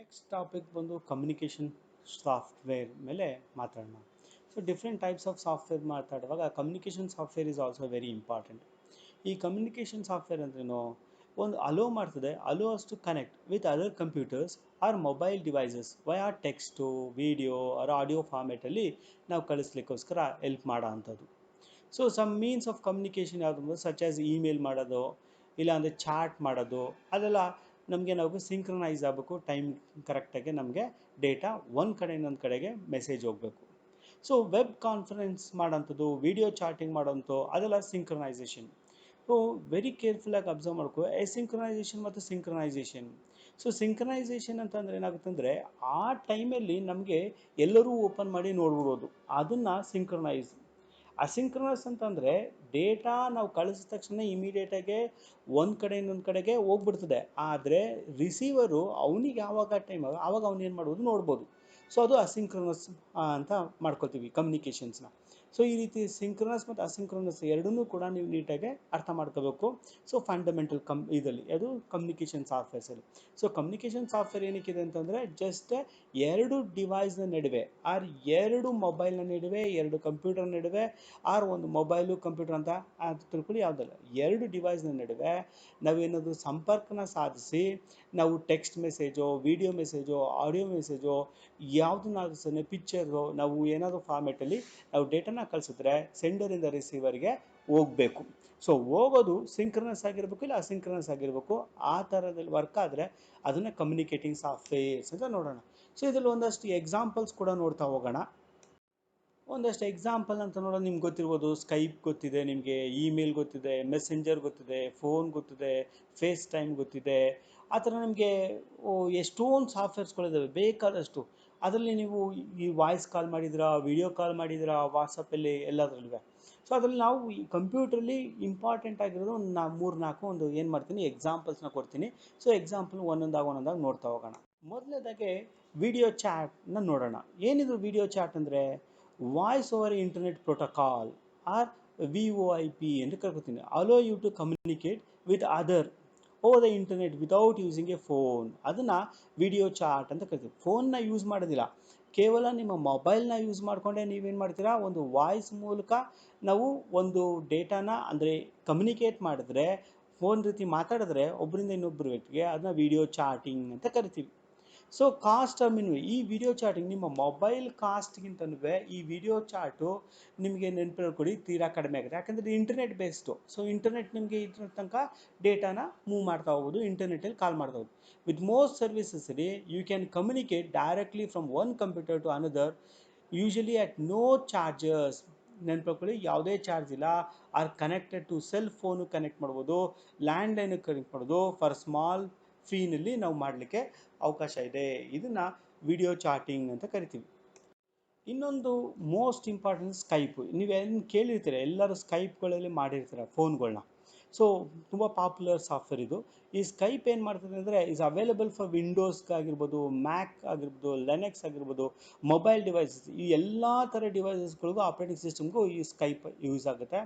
Next topic ಬಂದು communication software ಮೇಲೆ ಮಾತಾಡೋಣ. So different types of software ಮಾತಾಡುವಾಗ communication software is also very important. ಈ ಕಮ್ಯುನಿಕೇಷನ್ ಸಾಫ್ಟ್ವೇರ್ ಅಂದ್ರೇನು? ಒಂದು ಅಲೋ ಮಾಡ್ತದೆ, allow us to connect with other computers or mobile devices via text, video or audio ಫಾರ್ಮೇಟಲ್ಲಿ ನಾವು ಕಳಿಸ್ಲಿಕ್ಕೋಸ್ಕರ ಹೆಲ್ಪ್ ಮಾಡೋ ಅಂಥದ್ದು. So some means of communication ಯಾವುದು ಸಚ್ ಆಸ್ ಇಮೇಲ್ ಮಾಡೋದು, ಇಲ್ಲಾಂದರೆ ಚಾಟ್ ಮಾಡೋದು, ಅದೆಲ್ಲ ನಮಗೆ ನಾವು ಸಿಂಕ್ರನೈಸ್ ಆಗಬೇಕು. ಟೈಮ್ ಕರೆಕ್ಟಾಗಿ ನಮಗೆ ಡೇಟಾ ಒಂದು ಕಡೆ ಇನ್ನೊಂದು ಕಡೆಗೆ ಮೆಸೇಜ್ ಹೋಗಬೇಕು. ಸೊ ವೆಬ್ ಕಾನ್ಫರೆನ್ಸ್ ಮಾಡೋಂಥದ್ದು, ವಿಡಿಯೋ ಚಾಟಿಂಗ್ ಮಾಡೋಂಥದ್ದು, ಅದೆಲ್ಲ ಸಿಂಕ್ರನೈಸೇಷನ್. ಸೊ ವೆರಿ ಕೇರ್ಫುಲ್ಲಾಗಿ ಅಬ್ಸರ್ವ್ ಮಾಡ್ಕೋ ಎಸಿಂಕ್ರನೈಸೇಷನ್ ಮತ್ತು ಸಿಂಕ್ರನೈಸೇಷನ್. ಸೊ ಸಿಂಕ್ರನೈಸೇಷನ್ ಅಂತಂದರೆ ಏನಾಗುತ್ತಂದರೆ ಆ ಟೈಮಲ್ಲಿ ನಮಗೆ ಎಲ್ಲರೂ ಓಪನ್ ಮಾಡಿ ನೋಡ್ಬಿಡೋದು, ಅದನ್ನು ಸಿಂಕ್ರನೈಸ್. ಅಸಿಂಕ್ರನಸ್ ಅಂತಂದರೆ ಡೇಟಾ ನಾವು ಕಳಿಸಿದ ತಕ್ಷಣ ಇಮಿಡಿಯೇಟಾಗೆ ಒಂದು ಕಡೆ ಇನ್ನೊಂದು ಕಡೆಗೆ ಹೋಗ್ಬಿಡ್ತದೆ, ಆದರೆ ರಿಸೀವರು ಅವನಿಗೆ ಯಾವಾಗ ಟೈಮ್ ಆವಾಗ ಅವನೇನು ಮಾಡ್ಬೋದು ನೋಡ್ಬೋದು. ಸೊ ಅದು ಅಸಿಂಕ್ರನಸ್ ಅಂತ ಮಾಡ್ಕೋತೀವಿ ಕಮ್ಯುನಿಕೇಷನ್ಸ್ನ. ಸೊ ಈ ರೀತಿ ಸಿಂಕ್ರನಸ್ ಮತ್ತು ಅಸಿಂಕ್ರನಸ್ ಎರಡನ್ನೂ ಕೂಡ ನೀವು ನೀಟಾಗಿ ಅರ್ಥ ಮಾಡ್ಕೋಬೇಕು. ಸೊ ಫಂಡಮೆಂಟಲ್ ಇದರಲ್ಲಿ ಅದು ಕಮ್ಯುನಿಕೇಷನ್ ಸಾಫ್ಟ್ವೇರ್ಸಲ್ಲಿ. ಸೊ ಕಮ್ಯುನಿಕೇಷನ್ ಸಾಫ್ಟ್ವೇರ್ ಏನಕ್ಕಿದೆ ಅಂತಂದರೆ ಜಸ್ಟ್ ಎರಡು ಡಿವೈಸ್ನ ನಡುವೆ ಆರ್ ಎರಡು ಮೊಬೈಲ್ನ ನಡುವೆ, ಎರಡು ಕಂಪ್ಯೂಟರ್ ನಡುವೆ ಆರ್ ಒಂದು ಮೊಬೈಲು ಕಂಪ್ಯೂಟರ್ ಅಂತ ತಿಳ್ಕೊಳ್ಳಿ, ಯಾವುದಲ್ಲ ಎರಡು ಡಿವೈಸ್ನ ನಡುವೆ ನಾವೇನಾದರೂ ಸಂಪರ್ಕನ ಸಾಧಿಸಿ ನಾವು ಟೆಕ್ಸ್ಟ್ ಮೆಸೇಜೋ, ವಿಡಿಯೋ ಮೆಸೇಜೋ, ಆಡಿಯೋ ಮೆಸೇಜೋ, ಯಾವುದನ್ನಾದ್ರೂ ಸಹ ಪಿಕ್ಚರು ನಾವು ಏನಾದರೂ ಫಾರ್ಮೇಟಲ್ಲಿ ನಾವು ಡೇಟಾನ ಕಳಿಸಿದ್ರೆ ಸೆಂಡರಿಂದ ರಿಸೀವರ್ಗೆ ಹೋಗಬೇಕು. ಸೊ ಹೋಗೋದು ಸಿಂಕ್ರನಸ್ ಆಗಿರಬೇಕು, ಇಲ್ಲ ಅಸಿಂಕ್ರನಸ್ ಆಗಿರಬೇಕು. ಆ ಥರದಲ್ಲಿ ವರ್ಕ್ ಆದರೆ ಅದನ್ನು ಕಮ್ಯುನಿಕೇಟಿಂಗ್ ಸಾಫ್ಟ್ವೇರ್ಸ್ ಅಂತ ನೋಡೋಣ. ಸೊ ಇದರಲ್ಲಿ ಒಂದಷ್ಟು ಎಕ್ಸಾಂಪಲ್ಸ್ ಕೂಡ ನೋಡ್ತಾ ಹೋಗೋಣ. ಒಂದಷ್ಟು ಎಕ್ಸಾಂಪಲ್ ಅಂತ ನೋಡೋದು ನಿಮ್ಗೆ ಗೊತ್ತಿರ್ಬೋದು. ಸ್ಕೈಪ್ ಗೊತ್ತಿದೆ ನಿಮಗೆ, ಇಮೇಲ್ ಗೊತ್ತಿದೆ, ಮೆಸೆಂಜರ್ ಗೊತ್ತಿದೆ, ಫೋನ್ ಗೊತ್ತಿದೆ, ಫೇಸ್ ಟೈಮ್ ಗೊತ್ತಿದೆ. ಆ ಥರ ನಿಮಗೆ ಎಷ್ಟೊಂದು ಸಾಫ್ಟ್ವೇರ್ಸ್ಗಳಿದ್ದಾವೆ ಬೇಕಾದಷ್ಟು. ಅದರಲ್ಲಿ ನೀವು ಈ ವಾಯ್ಸ್ ಕಾಲ್ ಮಾಡಿದ್ದೀರಾ, ವಿಡಿಯೋ ಕಾಲ್ ಮಾಡಿದ್ದೀರಾ, ವಾಟ್ಸಪ್ಪಲ್ಲಿ ಎಲ್ಲದರಲ್ಲೂ. ಸೊ ಅದರಲ್ಲಿ ನಾವು ಈ ಕಂಪ್ಯೂಟ್ರಲ್ಲಿ ಇಂಪಾರ್ಟೆಂಟ್ ಆಗಿರೋದು ಒಂದು 3-4 ಒಂದು ಏನು ಮಾಡ್ತೀನಿ ಎಕ್ಸಾಂಪಲ್ಸ್ನ ಕೊಡ್ತೀನಿ. ಸೊ ಎಕ್ಸಾಂಪಲ್ ಒಂದೊಂದಾಗಿ ನೋಡ್ತಾ ಹೋಗೋಣ. ಮೊದಲನೇದಾಗೆ ವಿಡಿಯೋ ಚಾಟ್ನ ನೋಡೋಣ. ಏನಿದು ವಿಡಿಯೋ ಚಾಟ್ ಅಂದರೆ voice over internet protocol or VoIP ಎಂದು ಕರ್ಕೊತೀನಿ. Allow you to communicate with other over the internet without using a phone. ಅದನ್ನು ವಿಡಿಯೋ ಚಾಟ್ ಅಂತ ಕರಿತೀವಿ. ಫೋನ್ನ ಯೂಸ್ ಮಾಡೋದಿಲ್ಲ, ಕೇವಲ ನಿಮ್ಮ ಮೊಬೈಲ್ನ ಯೂಸ್ ಮಾಡಿಕೊಂಡೇ ನೀವೇನು ಮಾಡ್ತೀರಾ, ಒಂದು ವಾಯ್ಸ್ ಮೂಲಕ ನಾವು ಒಂದು ಡೇಟಾನ ಅಂದರೆ ಕಮ್ಯುನಿಕೇಟ್ ಮಾಡಿದ್ರೆ, ಫೋನ್ ರೀತಿ ಮಾತಾಡಿದ್ರೆ ಒಬ್ಬರಿಂದ ಇನ್ನೊಬ್ಬರ ವ್ಯಕ್ತಿಗೆ, ಅದನ್ನ ವಿಡಿಯೋ ಚಾಟಿಂಗ್ ಅಂತ ಕರಿತೀವಿ. ಸೊ ಕಾಸ್ಟ್ ಮಿನಿಮಮ್ ಈ ವಿಡಿಯೋ ಚಾಟಿಂಗ್ ನಿಮ್ಮ ಮೊಬೈಲ್ ಕಾಸ್ಟ್ಗಿಂತನೂ ಈ ವಿಡಿಯೋ ಚಾಟು ನಿಮಗೆ ನೆನಪಿಟ್ಕೊಳ್ಳಿ ತೀರಾ ಕಡಿಮೆ ಆಗುತ್ತೆ. ಯಾಕಂದರೆ ಇಂಟರ್ನೆಟ್ ಬೇಸ್ಡು. ಸೊ ಇಂಟರ್ನೆಟ್ ನಿಮಗೆ ಇದ್ರ ತನಕ ಡೇಟಾನ ಮೂವ್ ಮಾಡ್ತಾ ಹೋಗೋದು, ಇಂಟರ್ನೆಟಲ್ಲಿ ಕಾಲ್ ಮಾಡ್ತಾ ಹೋಗೋದು. ವಿತ್ ಮೋಸ್ಟ್ ಸರ್ವಿಸಸ್ಲಿ you can communicate directly from one computer to another, usually at no charges. ನೆನಪಿಟ್ಕೊಳ್ಳಿ, ಯಾವುದೇ ಚಾರ್ಜ್ ಇಲ್ಲ. Or connected to cell phone connect ಮಾಡ್ಬೋದು, ಲ್ಯಾಂಡ್ಲೈನಿಗೆ ಕನೆಕ್ಟ್ ಮಾಡ್ಬೋದು. ಫಾರ್ ಸ್ಮಾಲ್ ಫೀನಲ್ಲಿ ನಾವು ಮಾಡಲಿಕ್ಕೆ ಅವಕಾಶ ಇದೆ. ಇದನ್ನು ವಿಡಿಯೋ ಚಾಟಿಂಗ್ ಅಂತ ಕರಿತೀವಿ. ಇನ್ನೊಂದು ಮೋಸ್ಟ್ ಇಂಪಾರ್ಟೆಂಟ್ ಸ್ಕೈಪ್. ನೀವೇನು ಕೇಳಿರ್ತೀರ, ಎಲ್ಲರೂ ಸ್ಕೈಪ್ಗಳಲ್ಲಿ ಮಾಡಿರ್ತೀರ ಫೋನ್ಗಳನ್ನ. ಸೊ ತುಂಬ ಪಾಪ್ಯುಲರ್ ಸಾಫ್ಟ್ವೇರ್ ಇದು. ಈ ಸ್ಕೈಪ್ ಏನು ಮಾಡ್ತದೆ ಅಂದರೆ ಈಸ್ ಅವೈಲಬಲ್ ಫಾರ್ ವಿಂಡೋಸ್ಗಾಗಿರ್ಬೋದು, ಮ್ಯಾಕ್ ಆಗಿರ್ಬೋದು, ಲೆನೆಕ್ಸ್ ಆಗಿರ್ಬೋದು, ಮೊಬೈಲ್ ಡಿವೈಸಸ್, ಈ ಎಲ್ಲ ಥರ ಡಿವೈಸಸ್ಗಳಿಗೂ ಆಪ್ರೇಟಿಂಗ್ ಸಿಸ್ಟಮ್ಗೂ ಈ ಸ್ಕೈಪ್ ಯೂಸ್ ಆಗುತ್ತೆ.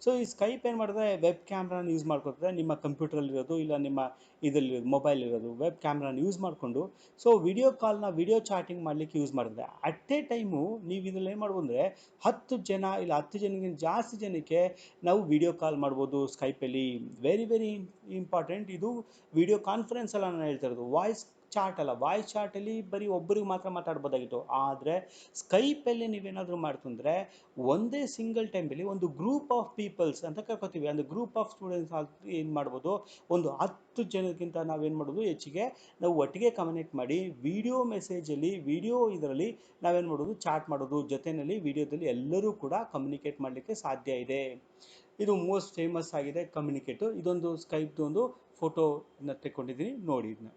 ಸೊ ಈ ಸ್ಕೈಪ್ ಏನು ಮಾಡ್ತದೆ, ವೆಬ್ ಕ್ಯಾಮ್ರಾನ ಯೂಸ್ ಮಾಡ್ಕೊತದೆ. ನಿಮ್ಮ ಕಂಪ್ಯೂಟ್ರಲ್ಲಿರೋದು ಇಲ್ಲ ನಿಮ್ಮ ಇದರಲ್ಲಿ ಮೊಬೈಲ್ ಇರೋದು ವೆಬ್ ಕ್ಯಾಮ್ರಾನ ಯೂಸ್ ಮಾಡಿಕೊಂಡು ಸೊ ವಿಡಿಯೋ ಕಾಲ್ನ ವಿಡಿಯೋ ಚಾಟಿಂಗ್ ಮಾಡಲಿಕ್ಕೆ ಯೂಸ್ ಮಾಡಿದ್ರೆ ಅಟ್ ಎ ಟೈಮು ನೀವು ಇದರಲ್ಲಿ ಏನು ಮಾಡ್ಬೋದು ಅಂದರೆ 10 ಜನ ಇಲ್ಲ 10 ಜನಕ್ಕಿಂತ ಜಾಸ್ತಿ ಜನಕ್ಕೆ ನಾವು ವಿಡಿಯೋ ಕಾಲ್ ಮಾಡ್ಬೋದು ಸ್ಕೈಪಲ್ಲಿ. Very very important. ಇದು ವಿಡಿಯೋ ಕಾನ್ಫರೆನ್ಸ್ ಅಲ್ಲ ನಾನು ಹೇಳ್ತಾ ಇರೋದು, ವಾಯ್ಸ್ ಚಾಟ್ ಅಲ್ಲ. ವಾಯ್ಸ್ ಚಾಟಲ್ಲಿ ಬರೀ ಒಬ್ಬರಿಗೆ ಮಾತ್ರ ಮಾತಾಡ್ಬೋದಾಗಿತ್ತು. ಆದರೆ ಸ್ಕೈಪಲ್ಲಿ ನೀವೇನಾದರೂ ಮಾಡ್ತಂದರೆ ಒಂದೇ ಸಿಂಗಲ್ ಟೈಮಲ್ಲಿ ಒಂದು ಗ್ರೂಪ್ ಆಫ್ ಪೀಪಲ್ಸ್ ಅಂತ ಕರ್ಕೋತೀವಿ. ಒಂದು ಗ್ರೂಪ್ ಆಫ್ ಸ್ಟೂಡೆಂಟ್ಸ್ ಏನು ಮಾಡ್ಬೋದು, ಒಂದು 10 ಜನಕ್ಕಿಂತ ನಾವೇನು ಮಾಡ್ಬೋದು ಹೆಚ್ಚಿಗೆ ನಾವು ಒಟ್ಟಿಗೆ ಕಮ್ಯುನಿಕೇಟ್ ಮಾಡಿ ವಿಡಿಯೋ ಮೆಸೇಜಲ್ಲಿ ವಿಡಿಯೋ ಇದರಲ್ಲಿ ನಾವೇನು ಮಾಡೋದು ಚಾಟ್ ಮಾಡೋದು, ಜೊತೆಯಲ್ಲಿ ವಿಡಿಯೋದಲ್ಲಿ ಎಲ್ಲರೂ ಕೂಡ ಕಮ್ಯುನಿಕೇಟ್ ಮಾಡಲಿಕ್ಕೆ ಸಾಧ್ಯ ಇದೆ. ಇದು ಮೋಸ್ಟ್ ಫೇಮಸ್ ಆಗಿದೆ ಕಮ್ಯುನಿಕೇಟು. ಇದೊಂದು ಸ್ಕೈಪ್ದು ಒಂದು ಫೋಟೋನ ತೆಕ್ಕೊಂಡಿದ್ದೀನಿ ನೋಡಿ. ಇದನ್ನ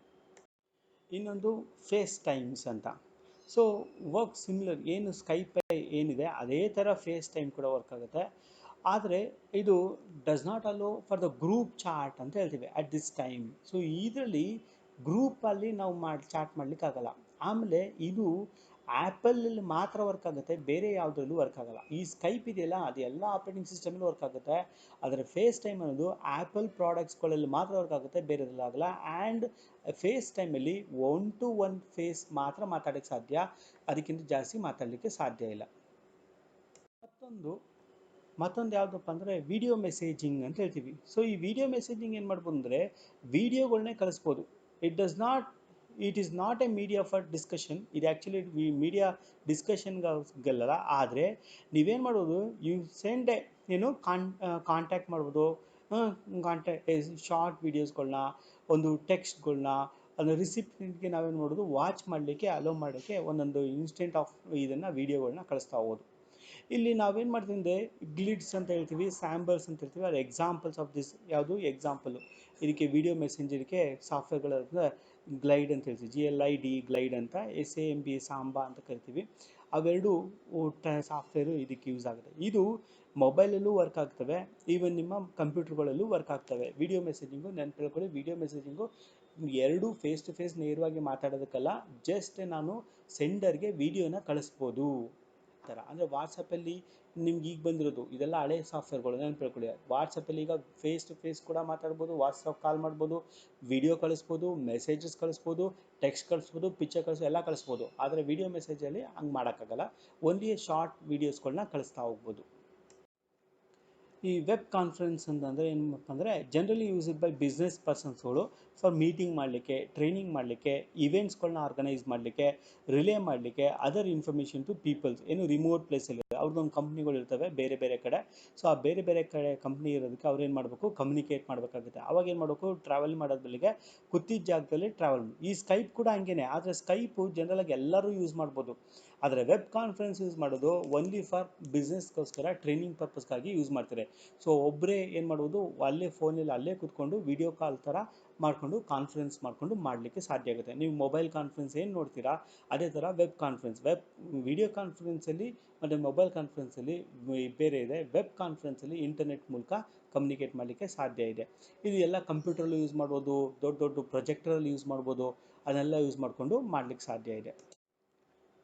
ಇನ್ನೊಂದು ಫೇಸ್ ಟೈಮ್ಸ್ ಅಂತ. ಸೊ ವರ್ಕ್ ಸಿಮಿಲರ್, ಏನು ಸ್ಕೈಪ್ ಏನಿದೆ ಅದೇ ಥರ ಫೇಸ್ ಟೈಮ್ ಕೂಡ ವರ್ಕ್ ಆಗುತ್ತೆ. ಆದರೆ ಇದು does not allow for the group chat ಅಂತ ಹೇಳ್ತೀವಿ ಅಟ್ ದಿಸ್ ಟೈಮ್. ಸೊ ಇದರಲ್ಲಿ ಗ್ರೂಪಲ್ಲಿ ನಾವು ಚಾಟ್ ಮಾಡಲಿಕ್ಕಾಗಲ್ಲ. ಆಮೇಲೆ ಇದು ಆ್ಯಪಲಲ್ಲಿ ಮಾತ್ರ ವರ್ಕ್ ಆಗುತ್ತೆ, ಬೇರೆ ಯಾವುದ್ರಲ್ಲೂ ವರ್ಕ್ ಆಗಲ್ಲ. ಈ ಸ್ಕೈಪ್ ಇದೆಯಲ್ಲ, ಅದು ಎಲ್ಲ ಆಪ್ರೇಟಿಂಗ್ ಸಿಸ್ಟಮಲ್ಲೂ ವರ್ಕ್ ಆಗುತ್ತೆ. ಆದರೆ ಫೇಸ್ ಟೈಮ್ ಅನ್ನೋದು ಆ್ಯಪಲ್ ಪ್ರಾಡಕ್ಟ್ಸ್ಗಳಲ್ಲಿ ಮಾತ್ರ ವರ್ಕ್ ಆಗುತ್ತೆ, ಬೇರೆದ್ರಲ್ಲಿ ಆಗಲ್ಲ. ಆ್ಯಂಡ್ ಫೇಸ್ ಟೈಮಲ್ಲಿ 1-to-1 ಫೇಸ್ ಮಾತ್ರ ಮಾತಾಡೋಕ್ಕೆ ಸಾಧ್ಯ, ಅದಕ್ಕಿಂತ ಜಾಸ್ತಿ ಮಾತಾಡಲಿಕ್ಕೆ ಸಾಧ್ಯ ಇಲ್ಲ. ಮತ್ತೊಂದು ಮತ್ತೊಂದು ಯಾವುದಪ್ಪ ಅಂದರೆ ವಿಡಿಯೋ ಮೆಸೇಜಿಂಗ್ ಅಂತ ಹೇಳ್ತೀವಿ. ಸೊ ಈ ವಿಡಿಯೋ ಮೆಸೇಜಿಂಗ್ ಏನು ಮಾಡ್ಬೋದು ಅಂದರೆ ವಿಡಿಯೋಗಳನ್ನೇ ಕಳಿಸ್ಬೋದು. It is not A media for discussion. ಇದು ಆ್ಯಕ್ಚುಲಿ ಮೀಡಿಯಾ ಡಿಸ್ಕಷನ್ಗಲ್ಲ. ಆದರೆ ನೀವೇನು ಮಾಡ್ಬೋದು, ಯು ಸೆಂಡ್ ಏನು ಕಾಂಟ್ಯಾಕ್ಟ್ ಮಾಡ್ಬೋದು, ಶಾರ್ಟ್ ವೀಡಿಯೋಸ್ಗಳನ್ನ, ಒಂದು ಟೆಕ್ಸ್ಟ್ಗಳನ್ನ, ಅದು ರಿಸಿಪ್ಟ್ಗೆ ನಾವೇನು ಮಾಡೋದು, ವಾಚ್ ಮಾಡಲಿಕ್ಕೆ ಅಲೋ ಮಾಡೋಕ್ಕೆ ಒಂದೊಂದು ಇನ್ಸ್ಟೆಂಟ್ ಆಫ್ ಇದನ್ನು ವೀಡಿಯೋಗಳನ್ನ ಕಳಿಸ್ತಾ ಹೋಗೋದು. ಇಲ್ಲಿ ನಾವೇನು ಮಾಡ್ತೀವಿ ಅಂದರೆ ಗ್ಲಿಡ್ಸ್ ಅಂತ ಹೇಳ್ತೀವಿ, ಸ್ಯಾಂಬಲ್ಸ್ ಅಂತ ಹೇಳ್ತೀವಿ. ಅದು ಎಕ್ಸಾಂಪಲ್ಸ್ ಆಫ್ ದಿಸ್. ಯಾವುದು ಎಕ್ಸಾಂಪಲು ಇದಕ್ಕೆ ವಿಡಿಯೋ ಮೆಸೆಂಜರ್ಗೆ ಸಾಫ್ಟ್ವೇರ್ಗಳ ಗ್ಲೈಡ್ ಅಂತ ಹೇಳ್ತೀವಿ, GLID ಗ್ಲೈಡ್ ಅಂತ, SAMB ಸಾಂಬಾ ಅಂತ ಕರಿತೀವಿ. ಅವೆರಡು ಸಾಫ್ಟ್ವೇರು ಇದಕ್ಕೆ ಯೂಸ್ ಆಗುತ್ತೆ. ಇದು ಮೊಬೈಲಲ್ಲೂ ವರ್ಕ್ ಆಗ್ತವೆ, ಈವನ್ ನಿಮ್ಮ ಕಂಪ್ಯೂಟರ್ಗಳಲ್ಲೂ ವರ್ಕ್ ಆಗ್ತವೆ. ವಿಡಿಯೋ ಮೆಸೇಜಿಂಗು ನೆನಪಿಟ್ಕೊಳ್ಳಿ, ವಿಡಿಯೋ ಮೆಸೇಜಿಂಗು ಎರಡು ಫೇಸ್ ಟು ಫೇಸ್ ನೇರವಾಗಿ ಮಾತಾಡೋದಕ್ಕಲ್ಲ, ಜಸ್ಟ್ ನಾನು ಸೆಂಡರ್ಗೆ ವಿಡಿಯೋನ ಕಳಿಸ್ಬೋದು ಥರ. ಅಂದರೆ ವಾಟ್ಸಪ್ಪಲ್ಲಿ ನಿಮ್ಗೆ ಈಗ ಬಂದಿರೋದು ಇದೆಲ್ಲ ಹಳೆ ಸಾಫ್ಟ್ವೇರ್ಗಳು, ನೆನಪಿಟ್ಕೊಳ್ಳಿ. ವಾಟ್ಸಪ್ಪಲ್ಲಿ ಈಗ ಫೇಸ್ ಟು ಫೇಸ್ ಕೂಡ ಮಾತಾಡ್ಬೋದು, ವಾಟ್ಸಪ್ ಕಾಲ್ ಮಾಡ್ಬೋದು, ವಿಡಿಯೋ ಕಳಿಸ್ಬೋದು, ಮೆಸೇಜಸ್ ಕಳಿಸ್ಬೋದು, ಟೆಕ್ಸ್ಟ್ ಕಳಿಸ್ಬೋದು, ಪಿಕ್ಚರ್ ಕಳಿಸ್ಬೋದು, ಎಲ್ಲ ಕಳಿಸ್ಬೋದು. ಆದರೆ ವಿಡಿಯೋ ಮೆಸೇಜಲ್ಲಿ ಹಂಗೆ ಮಾಡೋಕ್ಕಾಗಲ್ಲ, ಓನ್ಲಿ ಶಾರ್ಟ್ ವೀಡಿಯೋಸ್ಗಳನ್ನ ಕಳಿಸ್ತಾ ಹೋಗ್ಬೋದು. ಈ ವೆಬ್ ಕಾನ್ಫರೆನ್ಸ್ ಅಂತಂದರೆ ಏನಪ್ಪ ಅಂದರೆ ಜನರಲಿ ಯೂಸ್ಡ್ ಬೈ ಬಿಸ್ನೆಸ್ ಪರ್ಸನ್ಸ್ಗಳು ಫಾರ್ ಮೀಟಿಂಗ್ ಮಾಡಲಿಕ್ಕೆ, ಟ್ರೈನಿಂಗ್ ಮಾಡಲಿಕ್ಕೆ, ಇವೆಂಟ್ಸ್ಗಳನ್ನ ಆರ್ಗನೈಸ್ ಮಾಡಲಿಕ್ಕೆ, ರಿಲೇ ಮಾಡಲಿಕ್ಕೆ, ಅದರ್ ಇನ್ಫಾರ್ಮೇಷನ್ ಟು ಪೀಪಲ್ಸ್. ಏನು ರಿಮೋಟ್ ಪ್ಲೇಸಲ್ಲಿ ಅವ್ರದ್ದೊಂದು ಕಂಪ್ನಿಗಳು ಇರ್ತವೆ ಬೇರೆ ಬೇರೆ ಕಡೆ. ಸೊ ಆ ಬೇರೆ ಬೇರೆ ಕಡೆ ಕಂಪ್ನಿ ಇರೋದಕ್ಕೆ ಅವ್ರು ಏನು ಮಾಡಬೇಕು, ಕಮ್ಯುನಿಕೇಟ್ ಮಾಡಬೇಕಾಗುತ್ತೆ. ಅವಾಗ ಏನು ಮಾಡಬೇಕು, ಟ್ರಾವೆಲ್ ಮಾಡೋದ್ ಬಳಿಗೆ ಕೂತಿದ್ದ ಜಾಗದಲ್ಲಿ ಟ್ರಾವೆಲ್. ಈ ಸ್ಕೈಪ್ ಕೂಡ ಹಂಗೇನೆ, ಆದರೆ ಸ್ಕೈಪು ಜನರಲಾಗಿ ಎಲ್ಲರೂ ಯೂಸ್ ಮಾಡ್ಬೋದು. ಆದರೆ ವೆಬ್ ಕಾನ್ಫರೆನ್ಸ್ ಯೂಸ್ ಮಾಡೋದು ಓನ್ಲಿ ಫಾರ್ ಬಿಸ್ನೆಸ್ಗೋಸ್ಕರ, ಟ್ರೈನಿಂಗ್ ಪರ್ಪಸ್ಗಾಗಿ ಯೂಸ್ ಮಾಡ್ತಾರೆ. ಸೊ ಒಬ್ಬರೇ ಏನು ಮಾಡ್ಬೋದು, ಅಲ್ಲೇ ಫೋನಲ್ಲಿ ಅಲ್ಲೇ ಕೂತ್ಕೊಂಡು ವಿಡಿಯೋ ಕಾಲ್ ಥರ ಮಾಡಿಕೊಂಡು ಕಾನ್ಫರೆನ್ಸ್ ಮಾಡಿಕೊಂಡು ಮಾಡಲಿಕ್ಕೆ ಸಾಧ್ಯ ಆಗುತ್ತೆ. ನೀವು ಮೊಬೈಲ್ ಕಾನ್ಫರೆನ್ಸ್ ಏನು ನೋಡ್ತೀರಾ, ಅದೇ ಥರ ವೆಬ್ ಕಾನ್ಫರೆನ್ಸ್. ವಿಡಿಯೋ ಕಾನ್ಫರೆನ್ಸಲ್ಲಿ ಮತ್ತು ಮೊಬೈಲ್ ಕಾನ್ಫರೆನ್ಸಲ್ಲಿ ಬೇರೆ ಇದೆ. ವೆಬ್ ಕಾನ್ಫರೆನ್ಸಲ್ಲಿ ಇಂಟರ್ನೆಟ್ ಮೂಲಕ ಕಮ್ಯುನಿಕೇಟ್ ಮಾಡಲಿಕ್ಕೆ ಸಾಧ್ಯ ಇದೆ. ಇದು ಎಲ್ಲ ಕಂಪ್ಯೂಟ್ರಲ್ಲಿ ಯೂಸ್ ಮಾಡ್ಬೋದು, ದೊಡ್ಡ ದೊಡ್ಡ ಪ್ರೊಜೆಕ್ಟರಲ್ಲಿ ಯೂಸ್ ಮಾಡ್ಬೋದು, ಅದನ್ನೆಲ್ಲ ಯೂಸ್ ಮಾಡಿಕೊಂಡು ಮಾಡಲಿಕ್ಕೆ ಸಾಧ್ಯ ಇದೆ.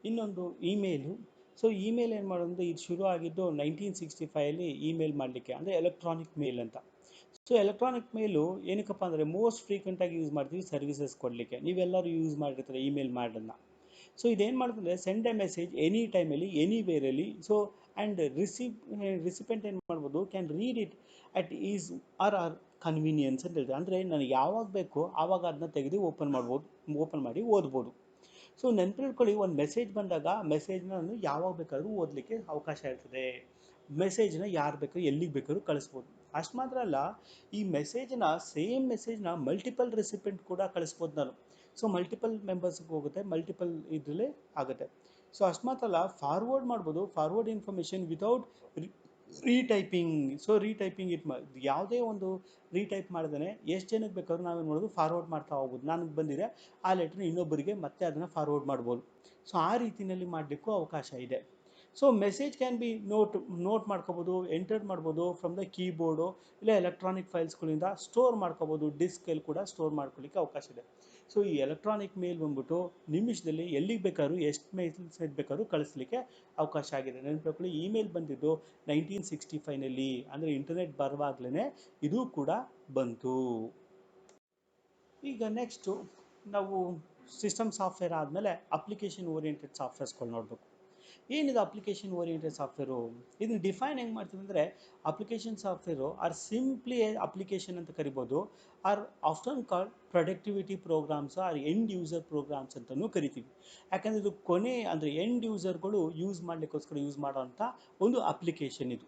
ಇನ್ನೊಂದು ಇಮೇಲು. ಸೊ ಇಮೇಲ್ ಏನು ಮಾಡೋದು, ಇದು ಶುರು ಆಗಿದ್ದು 1965 ಇಮೇಲ್ ಮಾಡಲಿಕ್ಕೆ, ಅಂದರೆ ಎಲೆಕ್ಟ್ರಾನಿಕ್ ಮೇಲ್ ಅಂತ. ಸೊ ಎಲೆಕ್ಟ್ರಾನಿಕ್ ಮೇಲು ಏನಕ್ಕಪ್ಪ ಅಂದರೆ ಮೋಸ್ಟ್ ಫ್ರೀಕ್ವೆಂಟಾಗಿ ಯೂಸ್ ಮಾಡ್ತೀವಿ ಸರ್ವಿಸಸ್ ಕೊಡಲಿಕ್ಕೆ. ನೀವೆಲ್ಲರೂ ಯೂಸ್ ಮಾಡಿರ್ತಾರೆ ಇಮೇಲ್ ಮಾಡೋದನ್ನ. ಸೊ ಇದೇನು ಮಾಡ್ತಂದರೆ ಸೆಂಡ್ ಎ ಮೆಸೇಜ್ ಎನಿ ಟೈಮಲ್ಲಿ, ಎನಿವೇರಲ್ಲಿ. ಸೊ ಆ್ಯಂಡ್ ರಿಸಿಪೆಂಟ್ ಏನು ಮಾಡ್ಬೋದು, can read it at his her convenience ಅಂತ ಹೇಳ್ತಾರೆ. ಅಂದರೆ ನನಗೆ ಯಾವಾಗ ಬೇಕೋ ಆವಾಗ ಅದನ್ನ ತೆಗೆದು ಓಪನ್ ಮಾಡಿ ಓದ್ಬೋದು. ಸೊ ನೆನ್ಪಿಟ್ಕೊಳ್ಳಿ, ಒಂದು ಮೆಸೇಜ್ ಬಂದಾಗ ಮೆಸೇಜ್ನ ನಾನು ಯಾವಾಗ ಬೇಕಾದ್ರೂ ಓದಲಿಕ್ಕೆ ಅವಕಾಶ ಇರ್ತದೆ. ಮೆಸೇಜ್ನ ಯಾರು ಬೇಕಾದ್ರೂ ಎಲ್ಲಿಗೆ ಬೇಕಾದ್ರೂ ಕಳಿಸ್ಬೋದು. ಅಷ್ಟು ಮಾತ್ರ ಅಲ್ಲ, ಈ ಸೇಮ್ ಮೆಸೇಜ್ನ ಮಲ್ಟಿಪಲ್ ರೆಸಿಪೆಂಟ್ ಕೂಡ ಕಳಿಸ್ಬೋದು ನಾನು. ಸೊ ಮಲ್ಟಿಪಲ್ ಮೆಂಬರ್ಸ್ಗೆ ಹೋಗುತ್ತೆ, ಮಲ್ಟಿಪಲ್ ಇದರಲ್ಲೇ ಆಗುತ್ತೆ. ಸೊ ಅಷ್ಟು ಮಾತ್ರ ಅಲ್ಲ, ಫಾರ್ವರ್ಡ್ ಮಾಡ್ಬೋದು, ಫಾರ್ವರ್ಡ್ ಇನ್ಫಾರ್ಮೇಷನ್ ವಿತೌಟ್ ರೀಟೈಪಿಂಗ್. ಸೊ ರೀಟೈಪಿಂಗ್ ಯಾವುದೇ ಒಂದು ರೀಟೈಪ್ ಮಾಡ್ದೇ ಎಷ್ಟು ಜನಕ್ಕೆ ಬೇಕಾದ್ರೂ ನಾವೇನು ಮಾಡೋದು, ಫಾರ್ವರ್ಡ್ ಮಾಡ್ತಾ ಹೋಗ್ಬೋದು. ನನಗೆ ಬಂದಿದೆ ಆ ಲೆಟ್ರ್ನ ಇನ್ನೊಬ್ಬರಿಗೆ ಮತ್ತೆ ಅದನ್ನು ಫಾರ್ವರ್ಡ್ ಮಾಡ್ಬೋದು. ಸೊ ಆ ರೀತಿಯಲ್ಲಿ ಮಾಡಲಿಕ್ಕೂ ಅವಕಾಶ ಇದೆ. So message can be note ಮಾಡ್ಕೋಬೋದು, ಎಂಟರ್ ಮಾಡ್ಬೋದು ಫ್ರಮ್ ದ ಕೀಬೋರ್ಡು, ಇಲ್ಲ ಎಲೆಕ್ಟ್ರಾನಿಕ್ ಫೈಲ್ಸ್ಗಳಿಂದ ಸ್ಟೋರ್ ಮಾಡ್ಕೋಬೋದು. ಡಿಸ್ಕಲ್ಲಿ ಕೂಡ ಸ್ಟೋರ್ ಮಾಡ್ಕೊಳ್ಳಿಕ್ಕೆ ಅವಕಾಶ ಇದೆ. ಸೊ ಈ ಎಲೆಕ್ಟ್ರಾನಿಕ್ ಮೇಲ್ ಬಂದ್ಬಿಟ್ಟು ನಿಮಿಷದಲ್ಲಿ ಎಲ್ಲಿಗೆ ಬೇಕಾದ್ರೂ ಎಷ್ಟು ಮೆಸೇಜ್ ಬೇಕಾದ್ರೂ ಕಳಿಸ್ಲಿಕ್ಕೆ ಅವಕಾಶ ಆಗಿದೆ. ನೆನಪಿಟ್ಕೊಳ್ಳಿ, ಇಮೇಲ್ ಬಂದಿದ್ದು 1965ನಲ್ಲಿ, ಅಂದರೆ ಇಂಟರ್ನೆಟ್ ಬರುವಾಗಲೇ ಇದು ಕೂಡ ಬಂತು. ಈಗ ನೆಕ್ಸ್ಟು ನಾವು ಸಿಸ್ಟಮ್ ಸಾಫ್ಟ್ವೇರ್ ಆದಮೇಲೆ ಅಪ್ಲಿಕೇಶನ್ ಓರಿಯೆಂಟೆಡ್ ಸಾಫ್ಟ್ವೇರ್ಸ್ಗಳು ನೋಡಬೇಕು. ಏನಿದೆ ಅಪ್ಲಿಕೇಶನ್ ಓರಿಯೆಂಟೆಡ್ ಸಾಫ್ಟ್ವೇರು? ಇದನ್ನು ಡಿಫೈನ್ ಹೆಂಗೆ ಮಾಡ್ತೀವಿ ಅಂದರೆ, application software or simply application ಅಂತ ಕರಿಬೋದು, or often called productivity programs or end user programs ಅಂತಲೂ ಕರಿತೀವಿ. ಯಾಕಂದರೆ ಇದು ಅಂದರೆ ಎಂಡ್ ಯೂಸರ್ಗಳು ಯೂಸ್ ಮಾಡಲಿಕ್ಕೋಸ್ಕರ ಯೂಸ್ ಮಾಡೋವಂಥ ಒಂದು ಅಪ್ಲಿಕೇಶನ್ ಇದು.